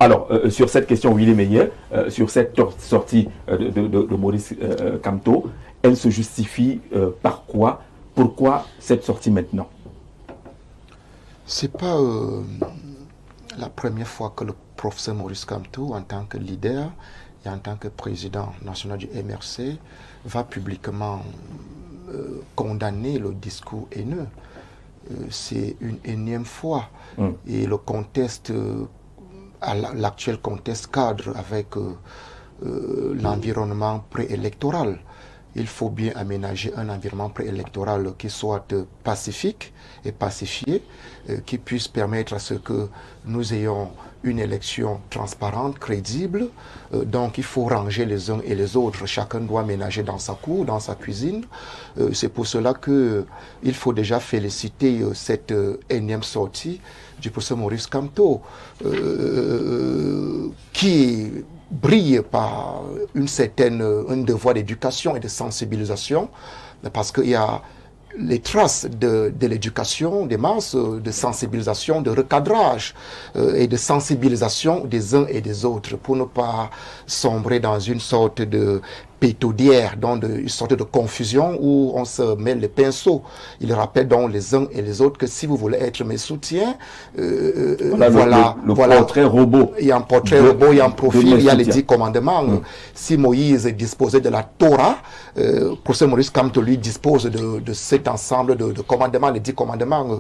Alors, sur cette question, Willy Meyer, sur cette sortie de Maurice Kamto, elle se justifie par quoi? Pourquoi cette sortie maintenant? C'est pas la première fois que le professeur Maurice Kamto, en tant que leader et en tant que président national du MRC, va publiquement condamner le discours haineux. C'est une énième fois. Et le contexte, l'actuel contexte cadre avec l'environnement préélectoral. Il faut bien aménager un environnement préélectoral qui soit pacifique et pacifié, qui puisse permettre à ce que nous ayons une élection transparente, crédible. Donc il faut ranger les uns et les autres. Chacun doit ménager dans sa cour, dans sa cuisine. C'est pour cela qu'il faut déjà féliciter cette énième sortie du professeur Maurice Kamto, qui brille par un devoir d'éducation et de sensibilisation, parce qu'il y a les traces de l'éducation des masses, de sensibilisation, de recadrage et de sensibilisation des uns et des autres pour ne pas sombrer dans une sorte de pétaudière, dans une sorte de confusion où on se met les pinceaux. Il rappelle donc les uns et les autres que si vous voulez être mes soutiens, voilà le portrait robot. Il y a un portrait robot, il y a un profil, il y a les 10 commandements. Si Moïse disposait de la Torah, professeur Maurice Kamto lui dispose de cet ensemble de commandements, les 10 commandements.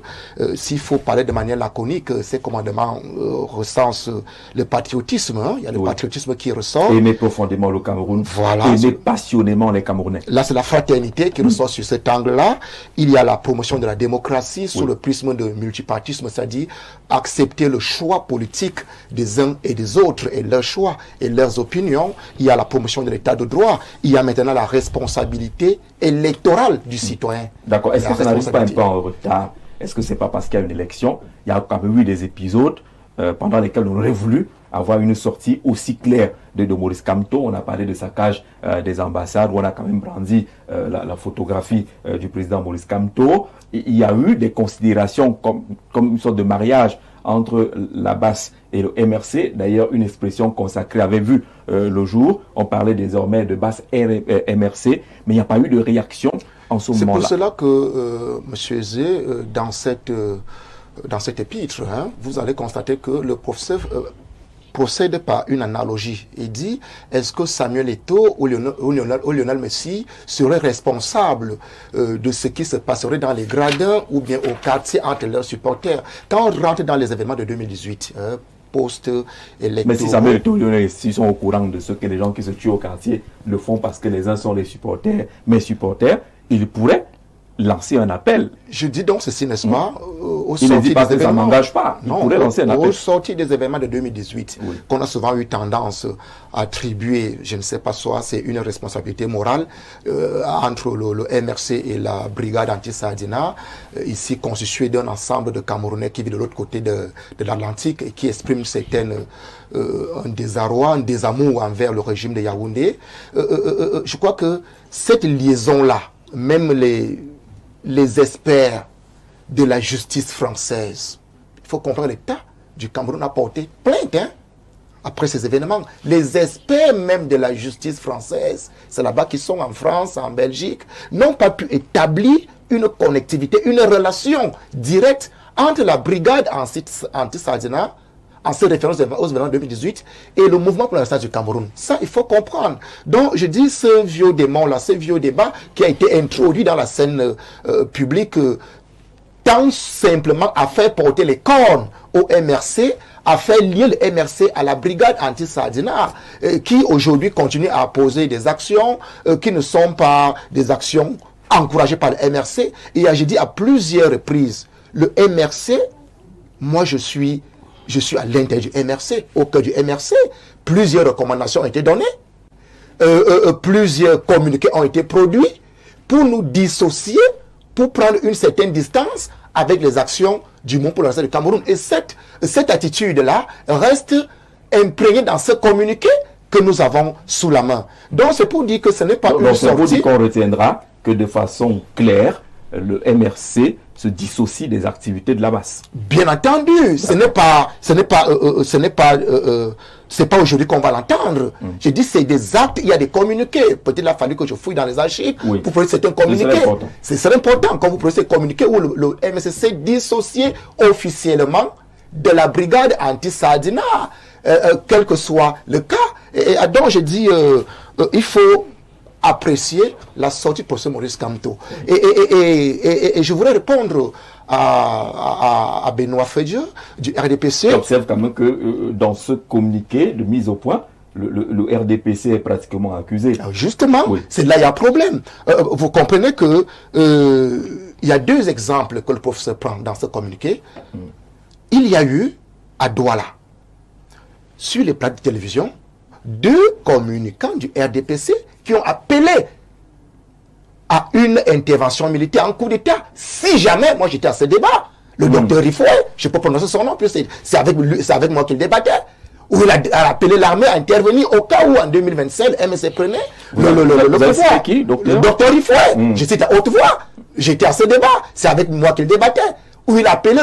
S'il faut parler de manière laconique, ces commandements recensent le patriotisme. Il y a le patriotisme qui ressort. Aimer profondément le Cameroun. Voilà. Aimer passionnément les Camerounais. Là, c'est la fraternité qui ressort sur cet angle-là. Il y a la promotion de la démocratie sous le prisme de multipartisme, c'est-à-dire accepter le choix politique des uns et des autres et leurs choix et leurs opinions. Il y a la promotion de l'état de droit. Il y a maintenant la responsabilité électorale du citoyen. D'accord. Est-ce que ça n'arrive pas un peu en retard? Est-ce que c'est pas parce qu'il y a une élection? Il y a quand même eu des épisodes pendant lesquels on aurait voulu avoir une sortie aussi claire de Maurice Kamto. On a parlé de saccage des ambassades, où on a quand même brandi la photographie du président Maurice Kamto. Il y a eu des considérations comme une sorte de mariage entre la BAS et le MRC. D'ailleurs, une expression consacrée avait vu le jour. On parlait désormais de BAS MRC, mais il n'y a pas eu de réaction en ce moment-là. C'est pour cela que, M. Zé, dans cet épître, vous allez constater que le professeur procède par une analogie et dit, est-ce que Samuel Eto'o ou Lionel Messi seraient responsables de ce qui se passerait dans les gradins ou bien au quartier entre leurs supporters? Quand on rentre dans les événements de 2018, post-électoraux... Mais si Samuel Eto'o et Lionel Messi sont au courant de ce que les gens qui se tuent au quartier le font parce que les uns sont les supporters, mes supporters, ils pourraient lancer un appel. Je dis donc ceci, n'est-ce pas, il ne dit pas que ça ne m'engage pas. Il pourrait lancer un appel. Aux sorties des événements de 2018, qu'on a souvent eu tendance à attribuer, je ne sais pas, soit c'est une responsabilité morale entre le MRC et la brigade anti-Sardina, ici constituée d'un ensemble de Camerounais qui vit de l'autre côté de l'Atlantique et qui expriment un désarroi, un désamour envers le régime de Yaoundé. Je crois que cette liaison-là, même les experts de la justice française, il faut comprendre, l'État du Cameroun a porté plainte après ces événements. Les experts même de la justice française, c'est là-bas qu'ils sont en France, en Belgique, n'ont pas pu établir une connectivité, une relation directe entre la brigade anti-Sardina, en se référence aux événements de 2018, et le mouvement pour la restauration du Cameroun. Ça, il faut comprendre. Donc, je dis, ce vieux démon-là, ce vieux débat qui a été introduit dans la scène publique, tend simplement à faire porter les cornes au MRC, à faire lier le MRC à la brigade anti-Sardina, qui aujourd'hui continue à poser des actions qui ne sont pas des actions encouragées par le MRC. Et j'ai dit à plusieurs reprises, le MRC, moi je suis à l'intérieur du MRC, au cœur du MRC. Plusieurs recommandations ont été données, plusieurs communiqués ont été produits pour nous dissocier, pour prendre une certaine distance avec les actions du Mouvement pour la restauration du Cameroun. Et cette attitude-là reste imprégnée dans ce communiqué que nous avons sous la main. Donc c'est pour dire que ce n'est pas une sortie. C'est pour dire qu'on retiendra que de façon claire, Oui. le MRC se dissocie des activités de la base. Bien entendu, c'est pas aujourd'hui qu'on va l'entendre. J'ai dit c'est des actes, il y a des communiqués. Peut-être il a fallu que je fouille dans les archives pour prenez certains communiqués. C'est important quand vous prenez ces communiqués où le MRC s'est dissocié officiellement de la brigade anti-Sardina, quel que soit le cas. Et donc je dis, il faut apprécier la sortie de professeur Maurice Kamto. Et je voudrais répondre à Benoît Fedieu du RDPC. Tu observes quand même que dans ce communiqué de mise au point, le RDPC est pratiquement accusé. Justement, c'est là il y a un problème. Vous comprenez que il y a deux exemples que le professeur prend dans ce communiqué. Il y a eu à Douala, sur les plateaux de télévision, deux communicants du RDPC qui ont appelé à une intervention militaire en coup d'État. Si jamais, moi j'étais à ce débat, le docteur Rifoué, je peux prononcer son nom, c'est avec moi qu'il débattait, où il a appelé l'armée à intervenir au cas où en 2025, le MSC prenait le pouvoir. Qui, docteur? Le docteur Rifoué, je cite à haute voix, j'étais à ce débat, c'est avec moi qu'il débattait, où il a appelé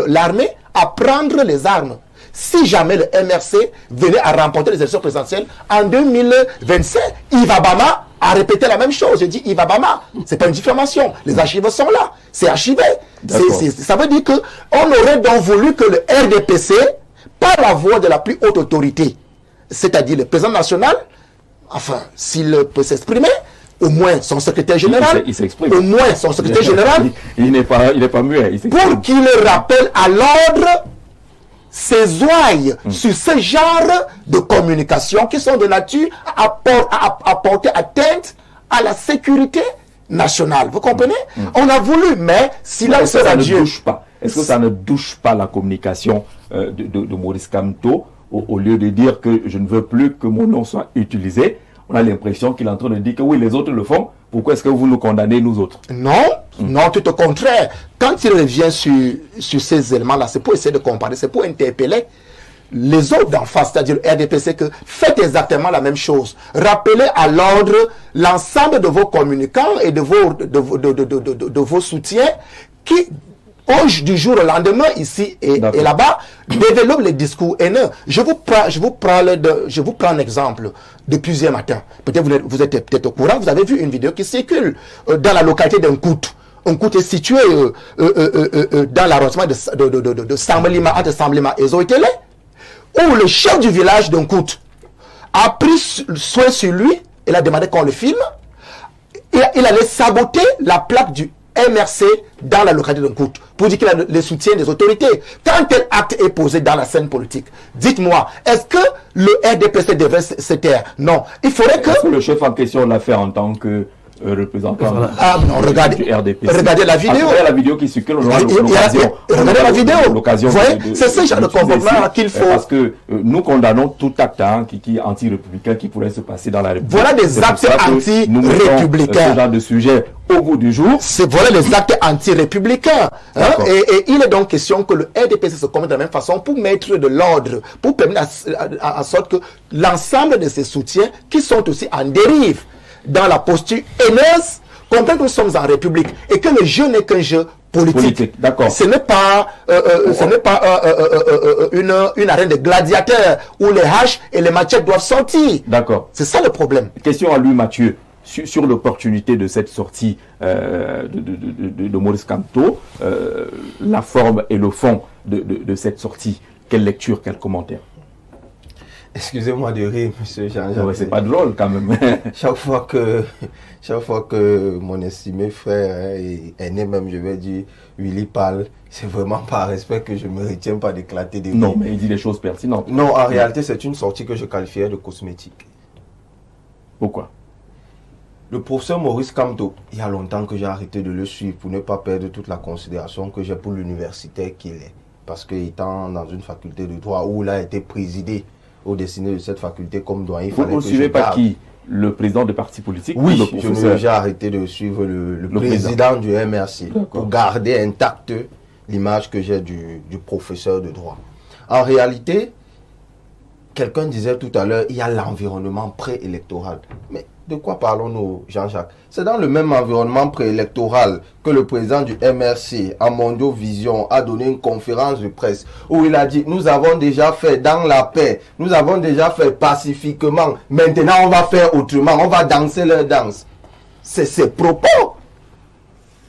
l'armée à prendre les armes. Si jamais le MRC venait à remporter les élections présidentielles en 2027, Yves Abama a répété la même chose. Je dis Yves Abama, c'est pas une diffamation. Les archives sont là, c'est archivé. Ça veut dire que on aurait donc voulu que le RDPC, par la voix de la plus haute autorité, c'est-à-dire le président national, enfin, s'il peut s'exprimer, au moins son secrétaire général, il s'exprime. Au moins son secrétaire général, il n'est pas muet. Pour qu'il rappelle à l'ordre ses ouailles sur ce genre de communication qui sont de nature à porter atteinte à la sécurité nationale. Vous comprenez? On a voulu, mais silence radieux. Est-ce que ça ne douche pas la communication de Maurice Kamto au lieu de dire que je ne veux plus que mon nom soit utilisé? On a l'impression qu'il est en train de dire que oui, les autres le font. Pourquoi est-ce que vous nous condamnez, nous autres? Non, tout au contraire. Quand il revient sur ces éléments-là, c'est pour essayer de comparer, c'est pour interpeller les autres d'en face, c'est-à-dire le RDPC, que faites exactement la même chose. Rappelez à l'ordre l'ensemble de vos communicants et de vos soutiens qui, du jour au lendemain, ici et là-bas, développent les discours haineux. Je vous prends un exemple de plusieurs matins. Peut-être vous êtes peut-être au courant, vous avez vu une vidéo qui circule dans la localité d'Unkout. Unkout est situé dans l'arrondissement de Samblima, entre Samblima et Zoïtélé, où le chef du village d'Unkout a pris soin sur lui, il a demandé qu'on le filme, il allait saboter la plaque du MRC dans la localité d'Unkout pour dire qu'il a le soutien des autorités. Quand tel acte est posé dans la scène politique, dites-moi, est-ce que le RDPC devrait se taire? Non. Il faudrait que... Est-ce que le chef en question l'a fait en tant que représentant du RDPC? Regardez la vidéo. Après la vidéo qui circule, on aura l'occasion. Regardez la vidéo. Vous voyez, c'est ce genre de comportement qu'il faut. Parce que nous condamnons tout acte qui est anti-républicain qui pourrait se passer dans la République. Voilà des actes anti-républicains. Ce genre de sujet au goût du jour. Voilà les actes anti-républicains. Et il est donc question que le RDPC se comporte de la même façon pour mettre de l'ordre, pour permettre en sorte que l'ensemble de ses soutiens, qui sont aussi en dérive dans la posture haineuse, comprennent que nous sommes en République et que le jeu n'est qu'un jeu politique. D'accord. Ce n'est pas, une arène de gladiateurs où les haches et les machettes doivent sortir. D'accord. C'est ça le problème. Question à lui, Mathieu, sur l'opportunité de cette sortie de Maurice Kamto, la forme et le fond de cette sortie. Quelle lecture, quel commentaire? Excusez-moi de rire, monsieur Jean-Jacques. Ouais, c'est pas drôle quand même. Chaque fois que mon estimé frère et aîné même, je vais dire, Willy parle, c'est vraiment par respect que je ne me retiens pas d'éclater de rire. Non, mais il dit des choses pertinentes. Non, en réalité, c'est une sortie que je qualifierais de cosmétique. Pourquoi? Le professeur Maurice Kamto, il y a longtemps que j'ai arrêté de le suivre pour ne pas perdre toute la considération que j'ai pour l'universitaire qu'il est. Parce qu'étant dans une faculté de droit où il a été présidé au destiné de cette faculté comme doyen, il fallait que je garde. Vous ne suivez pas qui? Le président de parti politique? Oui, j'ai arrêté de suivre le président du MRC pour garder intacte l'image que j'ai du professeur de droit. En réalité, quelqu'un disait tout à l'heure, il y a l'environnement préélectoral. Mais De quoi parlons-nous, Jean-Jacques? C'est dans le même environnement préélectoral que le président du MRC, à Mondio Vision, a donné une conférence de presse où il a dit, nous avons déjà fait dans la paix, nous avons déjà fait pacifiquement, maintenant on va faire autrement, on va danser leur danse. C'est ses propos.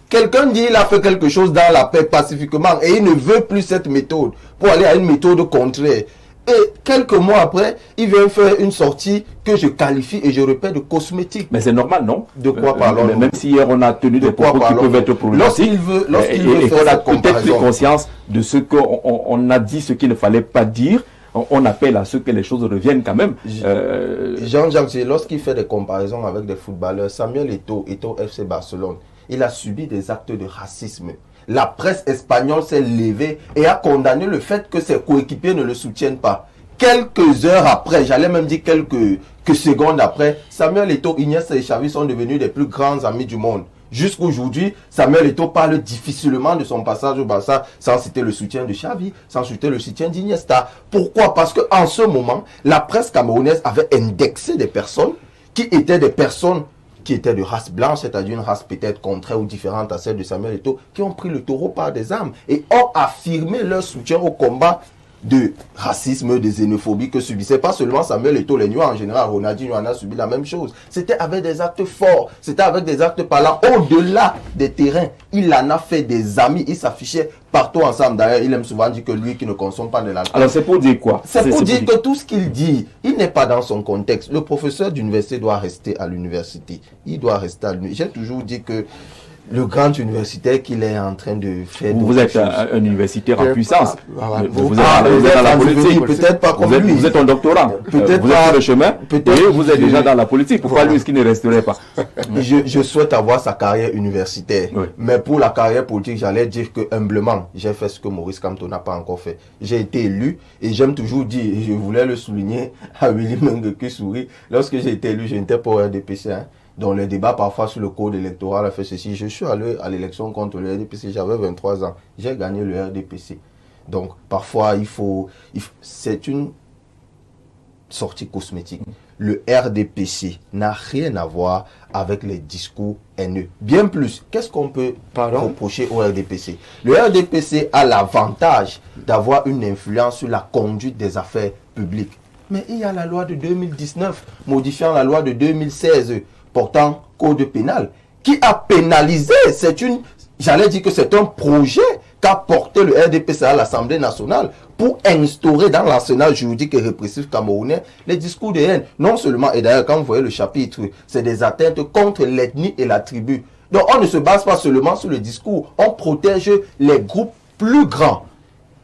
Quelqu'un dit il a fait quelque chose dans la paix pacifiquement et il ne veut plus cette méthode pour aller à une méthode contraire. Et quelques mois après, il vient faire une sortie que je qualifie et je répète de cosmétique. Mais c'est normal, non? De quoi parlons-nous? Même si hier on a tenu des propos qui peuvent être problématiques, lorsqu'il veut faire cette comparaison, peut-être pris conscience de ce qu'on a dit, ce qu'il ne fallait pas dire. On appelle à ce que les choses reviennent quand même. Jean-Jacques, lorsqu'il fait des comparaisons avec des footballeurs, Samuel Eto'o, FC Barcelone, il a subi des actes de racisme. La presse espagnole s'est levée et a condamné le fait que ses coéquipiers ne le soutiennent pas. Quelques heures après, j'allais même dire quelques secondes après, Samuel Eto'o, Iniesta et Xavi sont devenus les plus grands amis du monde. Jusqu'aujourd'hui, Samuel Eto'o parle difficilement de son passage au Barça sans citer le soutien de Xavi, sans citer le soutien d'Iniesta. Pourquoi? Parce qu'en ce moment, la presse camerounaise avait indexé des personnes qui étaient de race blanche, c'est-à-dire une race peut-être contraire ou différente à celle de Samuel Eto'o, qui ont pris le taureau par des armes et ont affirmé leur soutien au combat de racisme, de xénophobie que subissait pas seulement Samuel Eto'o, les Noirs en général. Ronaldinho en a subi la même chose. C'était avec des actes forts, c'était avec des actes parlants au-delà des terrains. Il en a fait des amis, ils s'affichaient partout ensemble. D'ailleurs, il aime souvent dire que lui qui ne consomme pas de l'alcool. Alors c'est pour dire quoi? C'est pour dire que tout ce qu'il dit, il n'est pas dans son contexte. Le professeur d'université doit rester à l'université. Il doit rester à l'université. J'ai toujours dit que le grand universitaire qu'il est en train de faire. Vous êtes un universitaire en puissance. Vous êtes dans la politique. Peut-être pas comme lui. Vous êtes un doctorant. Peut-être vous êtes sur le chemin. Et vous êtes déjà dans la politique. Pourquoi lui, est-ce qu'il ne resterait pas? Je souhaite avoir sa carrière universitaire. Oui. Mais pour la carrière politique, j'allais dire que humblement, j'ai fait ce que Maurice Kamto n'a pas encore fait. J'ai été élu et j'aime toujours dire, et je voulais le souligner à Willy Mengue Souri, lorsque j'ai été élu, je n'étais pas au RDPC. Dans les débats parfois sur le code électoral a fait ceci. Je suis allé à l'élection contre le RDPC, j'avais 23 ans. J'ai gagné le RDPC. Donc parfois c'est une sortie cosmétique. Le RDPC n'a rien à voir avec les discours haineux. Bien plus, qu'est-ce qu'on peut reprocher au RDPC? Le RDPC a l'avantage d'avoir une influence sur la conduite des affaires publiques. Mais il y a la loi de 2019 modifiant la loi de 2016 portant code pénal, qui a pénalisé, j'allais dire que c'est un projet qu'a porté le RDPC à l'Assemblée nationale pour instaurer dans l'arsenal juridique et répressif camerounais les discours de haine. Non seulement, et d'ailleurs quand vous voyez le chapitre, c'est des atteintes contre l'ethnie et la tribu. Donc on ne se base pas seulement sur le discours, on protège les groupes plus grands.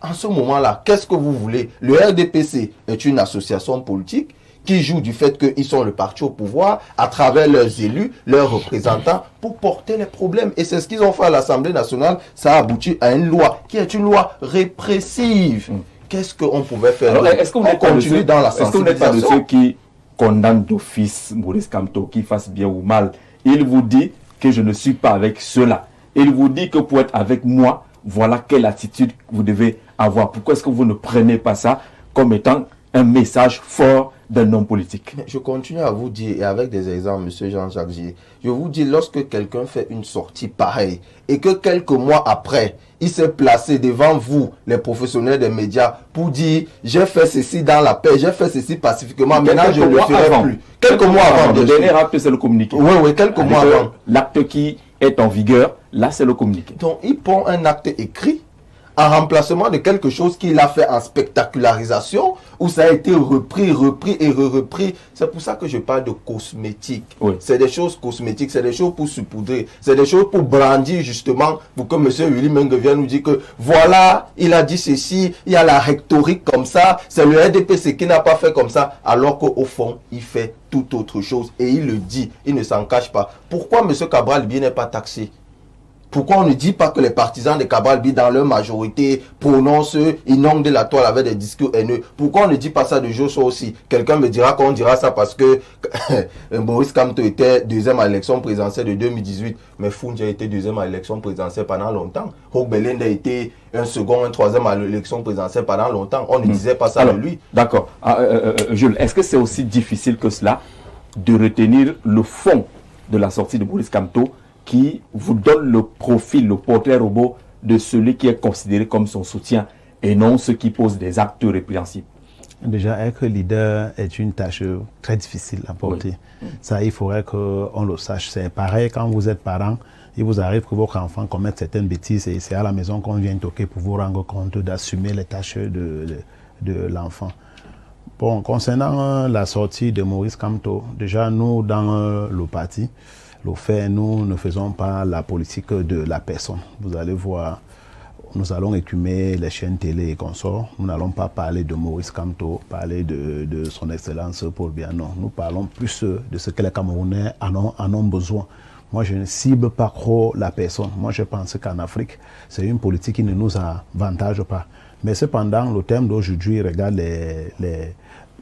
En ce moment-là, qu'est-ce que vous voulez? Le RDPC est une association politique qui jouent du fait qu'ils sont le parti au pouvoir à travers leurs élus, leurs représentants, pour porter les problèmes. Et c'est ce qu'ils ont fait à l'Assemblée nationale. Ça a abouti à une loi qui est une loi répressive. Qu'est-ce qu'on pouvait faire? Alors, est-ce qu'on continue dans la sensibilisation? Est-ce qu'on n'est pas de ceux qui condamnent d'office Maurice Kamto, qu'il fasse bien ou mal? Il vous dit que je ne suis pas avec ceux-là. Il vous dit que pour être avec moi, voilà quelle attitude vous devez avoir. Pourquoi est-ce que vous ne prenez pas ça comme étant un message fort d'un homme politique? Je continue à vous dire, et avec des exemples, M. Jean-Jacques Gier, je vous dis, lorsque quelqu'un fait une sortie pareille, et que quelques mois après, il s'est placé devant vous, les professionnels des médias, pour dire, j'ai fait ceci dans la paix, j'ai fait ceci pacifiquement, maintenant je ne le ferai plus. Quelques mois avant. Le dernier acte, c'est le communiqué. Oui, quelques mois avant. L'acte qui est en vigueur, là, c'est le communiqué. Donc, il prend un acte écrit, en remplacement de quelque chose qu'il a fait en spectacularisation, où ça a été repris et repris. C'est pour ça que je parle de cosmétique. Oui. C'est des choses cosmétiques, c'est des choses pour saupoudrer, c'est des choses pour brandir justement, pour que M. Willy Mengue vienne nous dire que voilà, il a dit ceci, il y a la rhétorique comme ça, c'est le RDPC qui n'a pas fait comme ça, alors qu'au fond, il fait tout autre chose. Et il le dit, il ne s'en cache pas. Pourquoi M. Cabral Bié n'est pas taxé? Pourquoi on ne dit pas que les partisans de Cabral Bié, dans leur majorité, prononcent, inondent de la toile avec des discours haineux? Pourquoi on ne dit pas ça de Joshua aussi? Quelqu'un me dira qu'on dira ça parce que Maurice Kamto était deuxième à l'élection présidentielle de 2018, mais Foundia était deuxième à l'élection présidentielle pendant longtemps. Hog Belende a été un second, un troisième à l'élection présidentielle pendant longtemps. On ne disait pas ça de lui. D'accord. Jules, est-ce que c'est aussi difficile que cela de retenir le fond de la sortie de Maurice Kamto qui vous donne le profil, le portrait robot de celui qui est considéré comme son soutien et non ceux qui posent des actes répréhensibles? Déjà, être leader est une tâche très difficile à porter. Oui. Ça, il faudrait qu'on le sache. C'est pareil quand vous êtes parent, il vous arrive que votre enfant commette certaines bêtises et c'est à la maison qu'on vient toquer pour vous rendre compte d'assumer les tâches de l'enfant. Bon, concernant la sortie de Maurice Kamto, déjà nous, dans le parti, le fait, nous ne faisons pas la politique de la personne. Vous allez voir, nous allons écumer les chaînes télé et consorts. Nous n'allons pas parler de Maurice Kamto, parler de son excellence Paul Biya. Non, nous parlons plus de ce que les Camerounais en ont besoin. Moi, je ne cible pas trop la personne. Moi, je pense qu'en Afrique, c'est une politique qui ne nous avantage pas. Mais cependant, le thème d'aujourd'hui regarde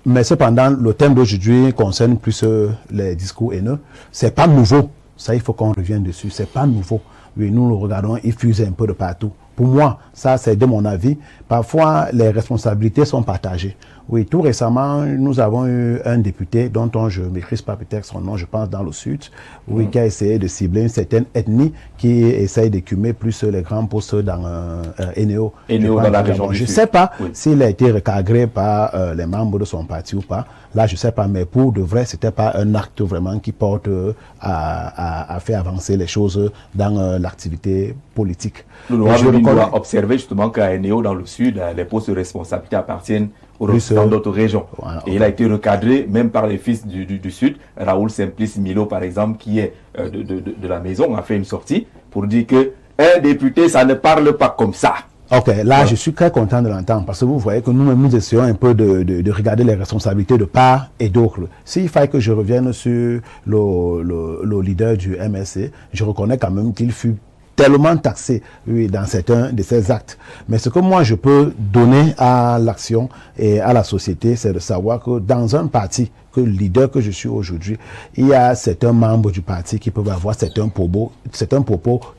Mais cependant, le thème d'aujourd'hui concerne plus les discours haineux. C'est pas nouveau. Ça, il faut qu'on revienne dessus. C'est pas nouveau. Oui, nous le regardons, il fuse un peu de partout. Pour moi, ça, c'est de mon avis. Parfois, les responsabilités sont partagées. Oui, tout récemment, nous avons eu un député dont je ne maîtrise pas peut-être son nom, je pense, dans le sud, oui, qui a essayé de cibler une certaine ethnie qui essaye d'écumer plus les grands postes dans Eneo. Eneo dans la région du Je ne Sud. sais pas s'il a été recadré par les membres de son parti ou pas. Là, je ne sais pas, mais pour de vrai, c'était pas un acte vraiment qui porte à faire avancer les choses dans l'activité politique. Nous doit observer justement qu'à Eneo, dans le sud, les postes de responsabilité appartiennent dans d'autres régions. Voilà, et il a été recadré même par les fils du Sud. Raoul Simplice Milo, par exemple, qui est de la maison, a fait une sortie pour dire que un député, ça ne parle pas comme ça. Ok, là, je suis très content de l'entendre parce que vous voyez que nous-mêmes, nous essayons un peu de regarder les responsabilités de part et d'autre. S'il fallait que je revienne sur le leader du MSC, je reconnais quand même qu'il fut tellement taxé, oui, dans certains de ses actes. Mais ce que moi je peux donner à l'action et à la société, c'est de savoir que dans un parti, que le leader que je suis aujourd'hui, il y a certains membres du parti qui peuvent avoir certains propos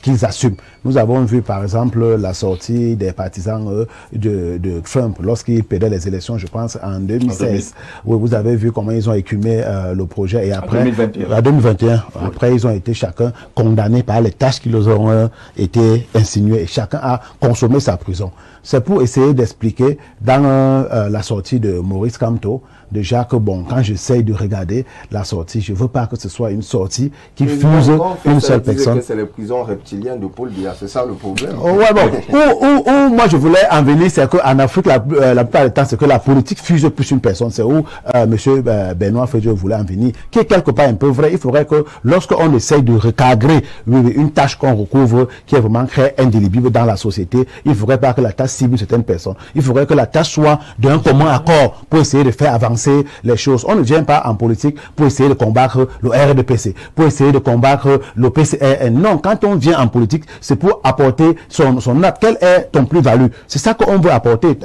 qu'ils assument. Nous avons vu par exemple la sortie des partisans de Trump lorsqu'il perdait les élections, je pense, en 2016. Oui, vous avez vu comment ils ont écumé le projet et après, en 2021. Oui. Après, ils ont été chacun condamnés par les tâches qui leur ont été insinuées et chacun a consommé sa prison. C'est pour essayer d'expliquer dans la sortie de Maurice Kamto, déjà que bon, quand j'essaye de regarder la sortie, je veux pas que ce soit une sortie qui fuse une seule personne. C'est les prisons reptiliennes de Paul Biya, c'est ça le problème. Ouais, bon. Où moi je voulais en venir, c'est qu'en Afrique, la plupart du temps, c'est que la politique fuse plus une personne. C'est où monsieur Benoît Fedjo voulait en venir, qui est quelque part un peu vrai. Il faudrait que lorsqu'on essaye de recadrer une tâche qu'on recouvre, qui est vraiment très indélébile dans la société, il faudrait pas que la tâche cible certaines personnes. Il faudrait que la tâche soit d'un commun accord pour essayer de faire avancer les choses. On ne vient pas en politique pour essayer de combattre le RDPC, pour essayer de combattre le PCRN. Non, quand on vient en politique, c'est pour apporter son acte. Quelle est ton plus-value? C'est ça qu'on veut apporter.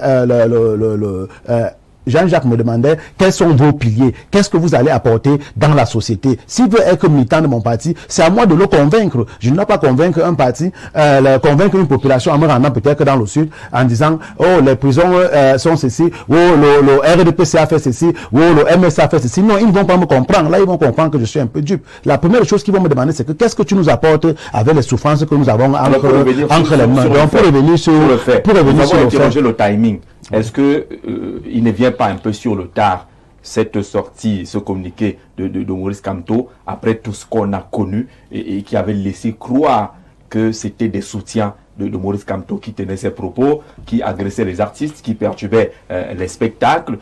Jean-Jacques me demandait quels sont vos piliers, qu'est-ce que vous allez apporter dans la société. S'il veut être militant de mon parti, c'est à moi de le convaincre. Je ne dois pas convaincre un parti, convaincre une population en me rendant peut-être que dans le sud, en disant oh les prisons sont ceci, oh le RDPC a fait ceci, oh le MSA a fait ceci. Non, ils ne vont pas me comprendre. Là, ils vont comprendre que je suis un peu dupe. La première chose qu'ils vont me demander, c'est que qu'est-ce que tu nous apportes avec les souffrances que nous avons entre les mains. Donc pour revenir sur le fait, interroger le timing. Est-ce que il ne vient pas un peu sur le tard, cette sortie, ce communiqué de Maurice Kamto, après tout ce qu'on a connu et qui avait laissé croire que c'était des soutiens de Maurice Kamto qui tenaient ses propos, qui agressaient les artistes, qui perturbaient les spectacles,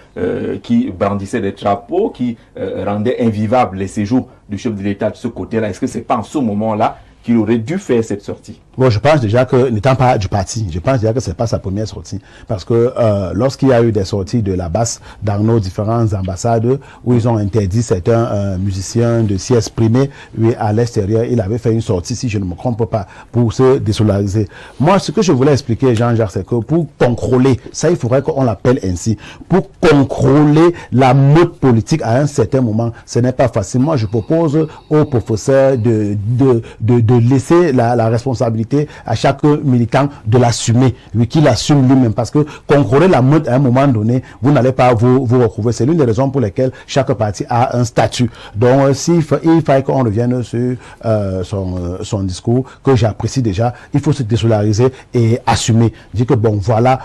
qui brandissaient des drapeaux, qui rendaient invivables les séjours du chef de l'État de ce côté-là. Est-ce que c'est pas en ce moment-là qu'il aurait dû faire cette sortie? Bon, je pense déjà que, n'étant pas du parti, je pense déjà que c'est pas sa première sortie. Parce que lorsqu'il y a eu des sorties de la basse dans nos différentes ambassades, où ils ont interdit certains musiciens de s'y exprimer, oui, à l'extérieur, il avait fait une sortie, si je ne me trompe pas, pour se désolidariser. Moi, ce que je voulais expliquer, Jean-Jacques, c'est que pour contrôler, ça il faudrait qu'on l'appelle ainsi, pour contrôler la mode politique à un certain moment, ce n'est pas facile. Moi, je propose aux professeurs de laisser la responsabilité responsabilité à chaque militant de l'assumer, oui, qu'il assume lui-même, parce que contrôler la meute à un moment donné, vous n'allez pas vous retrouver. C'est l'une des raisons pour lesquelles chaque parti a un statut. Donc, il faille qu'on revienne sur son discours, que j'apprécie déjà, il faut se désolidariser et assumer. Dire que bon, voilà,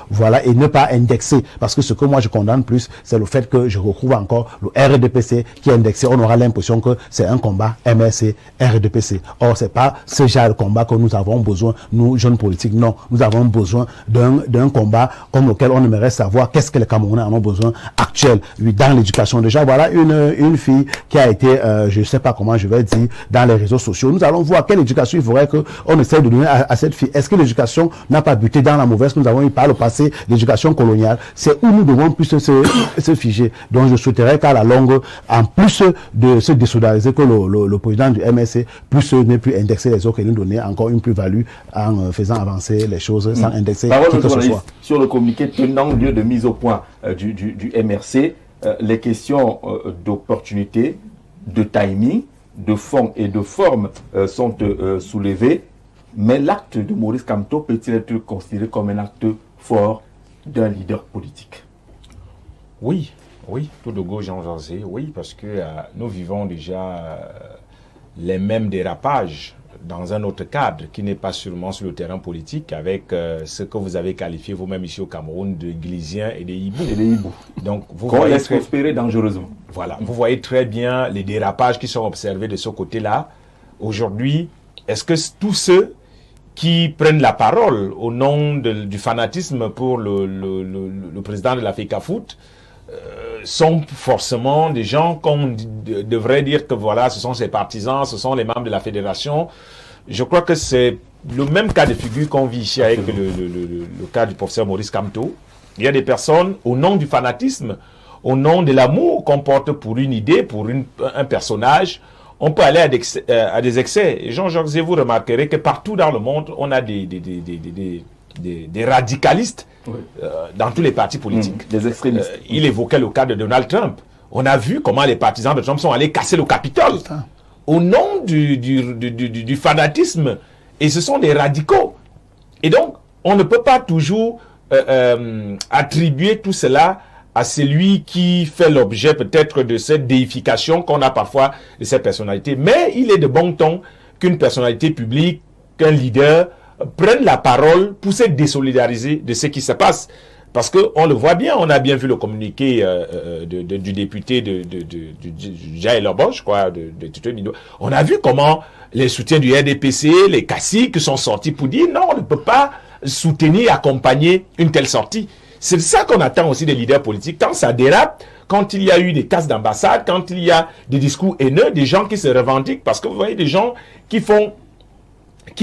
et ne pas indexer. Parce que ce que moi je condamne plus, c'est le fait que je retrouve encore le RDPC qui est indexé. On aura l'impression que c'est un combat MRC, RDPC. Or, c'est pas ce genre de combat que nous avons besoin, nous, jeunes politiques. Non, nous avons besoin d'un combat comme lequel on aimerait savoir qu'est-ce que les Camerounais en ont besoin actuel. Oui, dans l'éducation. Déjà, voilà une fille qui a été, je ne sais pas comment je vais dire, dans les réseaux sociaux. Nous allons voir quelle éducation il faudrait qu'on essaie de donner à cette fille. Est-ce que l'éducation n'a pas buté dans la mauvaise que nous avons eu par le passé, l'éducation coloniale? C'est où nous devons plus se figer. Donc, je souhaiterais qu'à la longue, en plus de se désolidariser, que le président du MSC n'est plus indexer les autres et nous donner encore une plus-value en faisant avancer les choses sans indexer qui que ce soit. Sur le communiqué tenant lieu de mise au point du MRC, les questions d'opportunité, de timing, de fond et de forme sont soulevées, mais l'acte de Maurice Kamto peut-il être considéré comme un acte fort d'un leader politique? Oui, tout de go, Jean José, oui, parce que nous vivons déjà les mêmes dérapages dans un autre cadre qui n'est pas seulement sur le terrain politique, avec ce que vous avez qualifié vous-même ici au Cameroun de Glysiens et des hiboux. Donc, vous qu'on laisse prospérer dangereusement. Voilà, vous voyez très bien les dérapages qui sont observés de ce côté-là. Aujourd'hui, est-ce que tous ceux qui prennent la parole au nom du fanatisme pour le président de la FECAFOOT sont forcément des gens qu'on devrait dire que voilà, ce sont ses partisans, ce sont les membres de la fédération? Je crois que c'est le même cas de figure qu'on vit ici avec le cas du professeur Maurice Kamto. Il y a des personnes, au nom du fanatisme, au nom de l'amour qu'on porte pour une idée, pour un personnage, on peut aller à des excès. Et Jean-Jacques, vous remarquerez que partout dans le monde, on a des radicalistes dans tous les partis politiques. Des extrémistes. Il évoquait le cas de Donald Trump. On a vu comment les partisans de Trump sont allés casser le Capitole au nom du fanatisme. Et ce sont des radicaux. Et donc, on ne peut pas toujours attribuer tout cela à celui qui fait l'objet peut-être de cette déification qu'on a parfois de cette personnalité. Mais il est de bon ton qu'une personnalité publique, qu'un leader prenne la parole pour se désolidariser de ce qui se passe. Parce qu'on le voit bien, on a bien vu le communiqué du député du Jaël Oboch, je crois, de Tito Mido. On a vu comment les soutiens du RDPC, les caciques sont sortis pour dire non, on ne peut pas soutenir, accompagner une telle sortie. C'est ça qu'on attend aussi des leaders politiques. Quand ça dérape, quand il y a eu des casses d'ambassade, quand il y a des discours haineux, des gens qui se revendiquent, parce que vous voyez des gens qui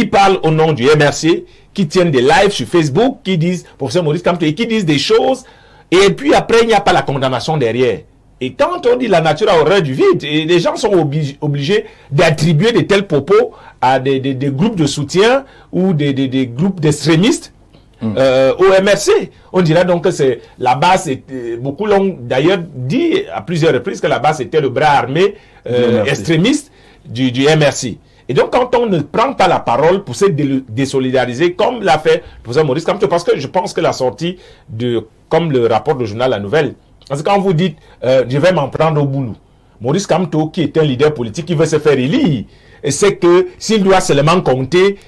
parlent au nom du MRC, qui tiennent des lives sur Facebook, qui disent, professeur Maurice Kamto, et qui disent des choses, et puis après, il n'y a pas la condamnation derrière. Et quand on dit la nature a horreur du vide, et les gens sont obligés d'attribuer de tels propos à des groupes de soutien ou des groupes d'extrémistes au MRC. On dirait donc que c'est la base, beaucoup l'ont d'ailleurs dit à plusieurs reprises que la base était le bras armé extrémiste du MRC. Et donc, quand on ne prend pas la parole pour se désolidariser, comme l'a fait le professeur Maurice Kamto, parce que je pense que la sortie comme le rapport du journal La Nouvelle, parce que quand vous dites, je vais m'en prendre au boulot, Maurice Kamto, qui est un leader politique, qui veut se faire élire, et c'est que s'il doit seulement compter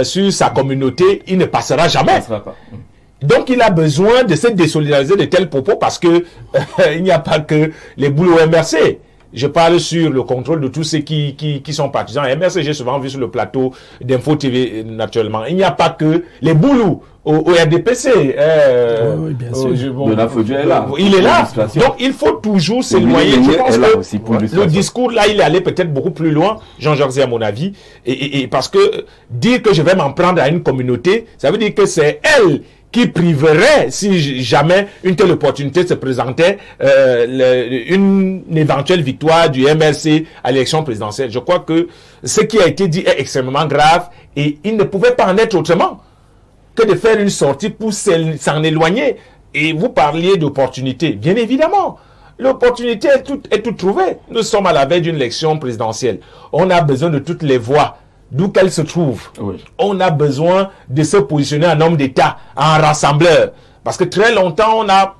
sur sa communauté, il ne passera jamais. Donc, il a besoin de se désolidariser de tels propos parce que il n'y a pas que les boulots MRC. Je parle sur le contrôle de tous ceux qui sont partisans. MRC, j'ai souvent vu sur le plateau d'Info TV, naturellement. Il n'y a pas que les boulous au RDPC. Oui, bien sûr. Il est là. Donc, il faut toujours s'éloigner. Je pense que le discours, là, il est allé peut-être beaucoup plus loin, Jean-Jacques, à mon avis. Et parce que dire que je vais m'en prendre à une communauté, ça veut dire que c'est elle qui priverait, si jamais une telle opportunité se présentait, une éventuelle victoire du MRC à l'élection présidentielle. Je crois que ce qui a été dit est extrêmement grave et il ne pouvait pas en être autrement que de faire une sortie pour s'en éloigner. Et vous parliez d'opportunité. Bien évidemment, l'opportunité est toute trouvée. Nous sommes à la veille d'une élection présidentielle. On a besoin de toutes les voix d'où qu'elle se trouve. Oui. On a besoin de se positionner en homme d'État, en rassembleur. Parce que très longtemps, on a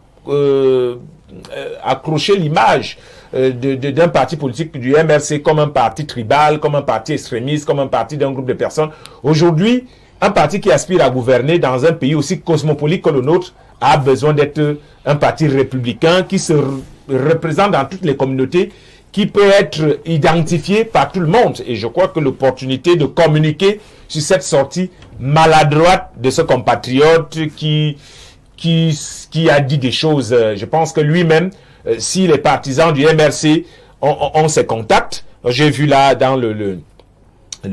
accroché l'image d'un parti politique du MRC comme un parti tribal, comme un parti extrémiste, comme un parti d'un groupe de personnes. Aujourd'hui, un parti qui aspire à gouverner dans un pays aussi cosmopolite que le nôtre a besoin d'être un parti républicain qui se représente dans toutes les communautés, qui peut être identifié par tout le monde. Et je crois que l'opportunité de communiquer sur cette sortie maladroite de ce compatriote qui a dit des choses, je pense que lui-même, si les partisans du MRC ont ses contacts, j'ai vu là dans le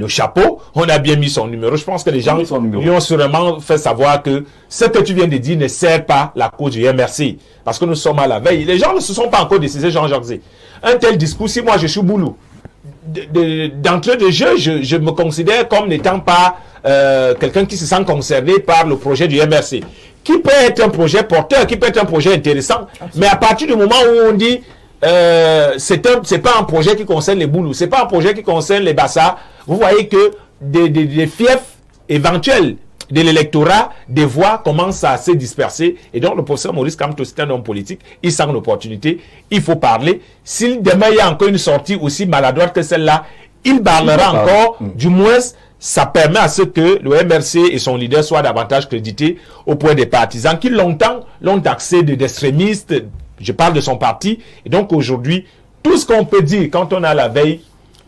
chapeau, on a bien mis son numéro. Je pense que les gens lui ont sûrement fait savoir que ce que tu viens de dire ne sert pas la cause du MRC. Parce que nous sommes à la veille. Les gens ne se sont pas encore décidés, Jean-Jacques Zé. Un tel discours, si moi je suis boulot, d'entrée de jeu, je me considère comme n'étant pas quelqu'un qui se sent concerné par le projet du MRC. Qui peut être un projet porteur, qui peut être un projet intéressant. Absolument. Mais à partir du moment où on dit c'est pas un projet qui concerne les boulous, c'est pas un projet qui concerne les bassas, vous voyez que des fiefs éventuels de l'électorat, des voix commencent à se disperser. Et donc le professeur Maurice Kamto, c'est un homme politique, il sent l'opportunité, il faut parler. S'il demain il y a encore une sortie aussi maladroite que celle-là, il parlera encore, du moins ça permet à ce que le MRC et son leader soient davantage crédités au point des partisans qui longtemps l'ont taxé d'extrémistes. Je parle de son parti. Et donc aujourd'hui, tout ce qu'on peut dire quand on est à la veille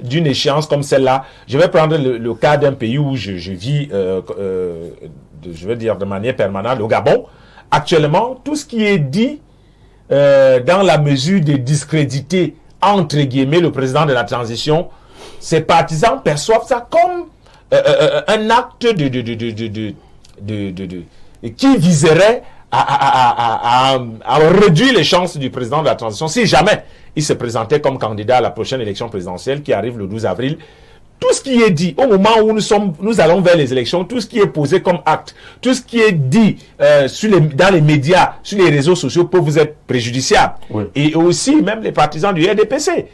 d'une échéance comme celle-là, je vais prendre le cas d'un pays où je vis, je veux dire de manière permanente, le Gabon. Actuellement, tout ce qui est dit dans la mesure de discréditer, entre guillemets, le président de la transition, ses partisans perçoivent ça comme un acte qui viserait à réduire les chances du président de la transition si jamais il se présentait comme candidat à la prochaine élection présidentielle qui arrive le 12 avril. Tout ce qui est dit au moment où nous allons vers les élections, tout ce qui est posé comme acte, tout ce qui est dit dans les médias, sur les réseaux sociaux peut vous être préjudiciable. Oui. Et aussi même les partisans du RDPC,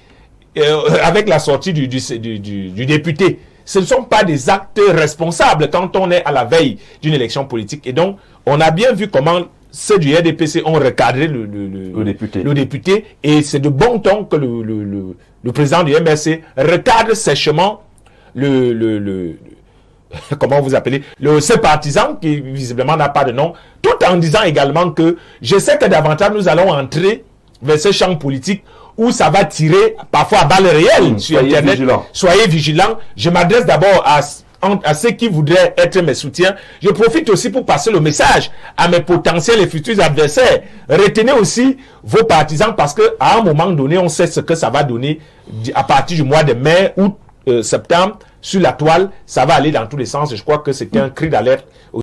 avec la sortie du député. Ce ne sont pas des actes responsables quand on est à la veille d'une élection politique. Et donc, on a bien vu comment ceux du RDPC ont recadré le député. Et c'est de bon ton que le président du MRC recadre sèchement comment vous appelez, ce partisan qui visiblement n'a pas de nom, tout en disant également que je sais que davantage nous allons entrer vers ce champ politique où ça va tirer parfois à balles réelles sur Internet. Soyez vigilants. Je m'adresse d'abord à ceux qui voudraient être mes soutiens. Je profite aussi pour passer le message à mes potentiels et futurs adversaires. Retenez aussi vos partisans parce que à un moment donné, on sait ce que ça va donner à partir du mois de mai, août, septembre. Sur la toile, ça va aller dans tous les sens. Je crois que c'était un cri d'alerte